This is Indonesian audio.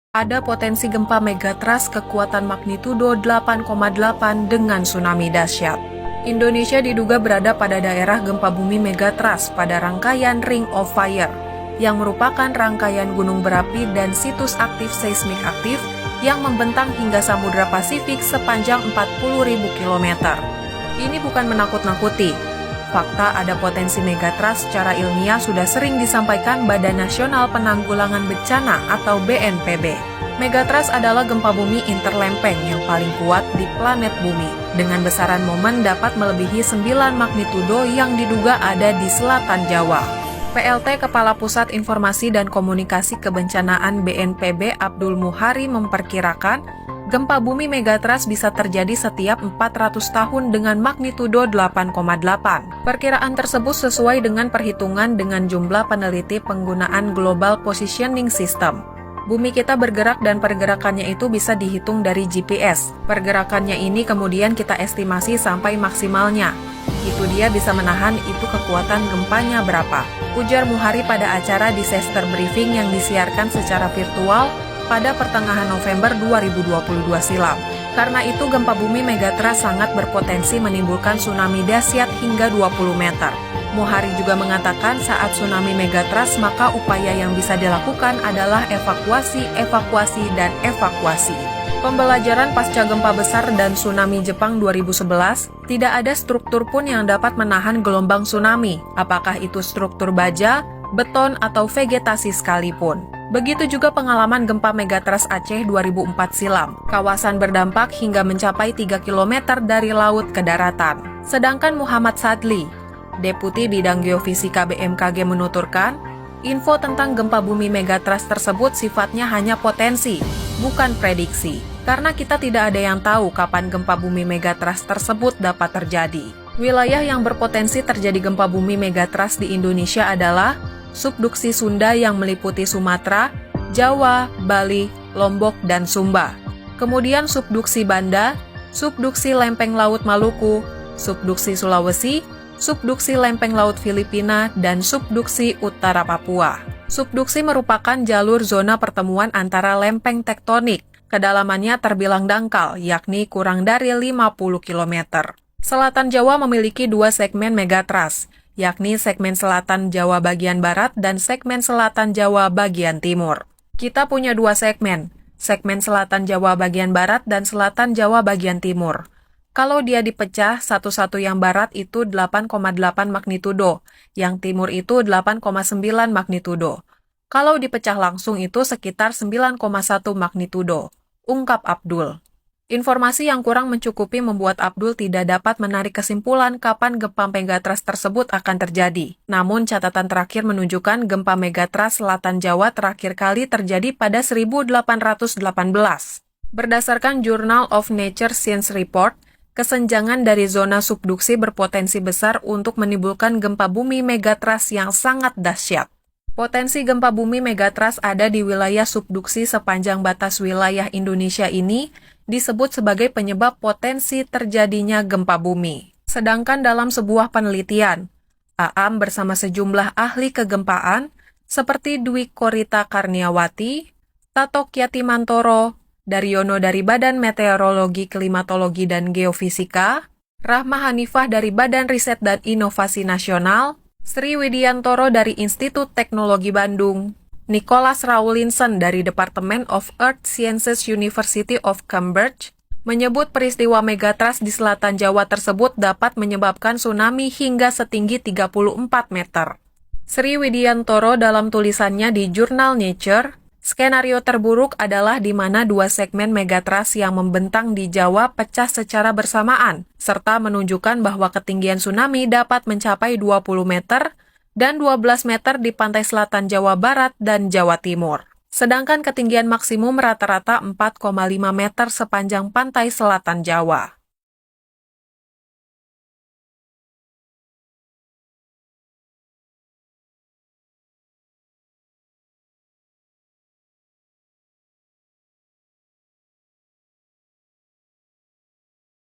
Ada potensi gempa megatrust kekuatan magnitudo 8,8 dengan tsunami dahsyat. Indonesia diduga berada pada daerah gempa bumi megatrust pada rangkaian Ring of Fire, yang merupakan rangkaian gunung berapi dan situs aktif seismik aktif yang membentang hingga Samudra Pasifik sepanjang 40.000 km. Ini bukan menakut-nakuti. Fakta ada potensi megatrust secara ilmiah sudah sering disampaikan Badan Nasional Penanggulangan Bencana atau BNPB. Megatrust adalah gempa bumi interlempeng yang paling kuat di planet bumi, dengan besaran momen dapat melebihi 9 magnitudo yang diduga ada di selatan Jawa. PLT Kepala Pusat Informasi dan Komunikasi Kebencanaan BNPB Abdul Muhari memperkirakan gempa bumi megatrust bisa terjadi setiap 400 tahun dengan magnitudo 8,8. Perkiraan tersebut sesuai dengan perhitungan dengan jumlah peneliti penggunaan Global Positioning System. Bumi kita bergerak dan pergerakannya itu bisa dihitung dari GPS. Pergerakannya ini kemudian kita estimasi sampai maksimalnya. Itu dia bisa menahan itu kekuatan gempanya berapa. Ujar Muhari pada acara Disaster Briefing yang disiarkan secara virtual pada pertengahan November 2022 silam. Karena itu gempa bumi megatrust sangat berpotensi menimbulkan tsunami dahsyat hingga 20 meter. Muhari juga mengatakan saat tsunami megatrust maka upaya yang bisa dilakukan adalah evakuasi, dan evakuasi. Pembelajaran pasca gempa besar dan tsunami Jepang 2011, tidak ada struktur pun yang dapat menahan gelombang tsunami, apakah itu struktur baja, beton, atau vegetasi sekalipun. Begitu juga pengalaman gempa megatrust Aceh 2004 silam. Kawasan berdampak hingga mencapai 3 km dari laut ke daratan. Sedangkan Muhammad Sadli, Deputi Bidang Geofisika BMKG menuturkan, info tentang gempa bumi megatrust tersebut sifatnya hanya potensi, bukan prediksi. Karena kita tidak ada yang tahu kapan gempa bumi megatrust tersebut dapat terjadi. Wilayah yang berpotensi terjadi gempa bumi megatrust di Indonesia adalah subduksi Sunda yang meliputi Sumatera, Jawa, Bali, Lombok, dan Sumba. Kemudian subduksi Banda, subduksi lempeng laut Maluku, subduksi Sulawesi, subduksi lempeng laut Filipina, dan subduksi utara Papua. Subduksi merupakan jalur zona pertemuan antara lempeng tektonik. Kedalamannya terbilang dangkal, yakni kurang dari 50 km. Selatan Jawa memiliki 2 segmen megatrust, yakni segmen selatan Jawa bagian barat dan segmen selatan Jawa bagian timur. Kita punya 2 segmen selatan Jawa bagian barat dan selatan Jawa bagian timur. Kalau dia dipecah, satu-satu yang barat itu 8,8 magnitudo, yang timur itu 8,9 magnitudo. Kalau dipecah langsung itu sekitar 9,1 magnitudo, ungkap Abdul. Informasi yang kurang mencukupi membuat Abdul tidak dapat menarik kesimpulan kapan gempa megatrust tersebut akan terjadi. Namun catatan terakhir menunjukkan gempa megatrust selatan Jawa terakhir kali terjadi pada 1818. Berdasarkan Journal of Nature Science Report, kesenjangan dari zona subduksi berpotensi besar untuk menimbulkan gempa bumi megatrust yang sangat dahsyat. Potensi gempa bumi megatrust ada di wilayah subduksi sepanjang batas wilayah Indonesia ini disebut sebagai penyebab potensi terjadinya gempa bumi. Sedangkan dalam sebuah penelitian, Aam bersama sejumlah ahli kegempaan seperti Dwi Korita Karniawati, Tato Kyati-Mantoro, Daryono dari Badan Meteorologi, Klimatologi, dan Geofisika, Rahma Hanifah dari Badan Riset dan Inovasi Nasional, Sri Widiantoro dari Institut Teknologi Bandung, Nicholas Rawlinson dari Department of Earth Sciences University of Cambridge menyebut peristiwa megatrust di selatan Jawa tersebut dapat menyebabkan tsunami hingga setinggi 34 meter. Sri Widiantoro dalam tulisannya di jurnal Nature, skenario terburuk adalah di mana 2 segmen megatrust yang membentang di Jawa pecah secara bersamaan, serta menunjukkan bahwa ketinggian tsunami dapat mencapai 20 meter dan 12 meter di pantai selatan Jawa Barat dan Jawa Timur. Sedangkan ketinggian maksimum rata-rata 4,5 meter sepanjang pantai selatan Jawa.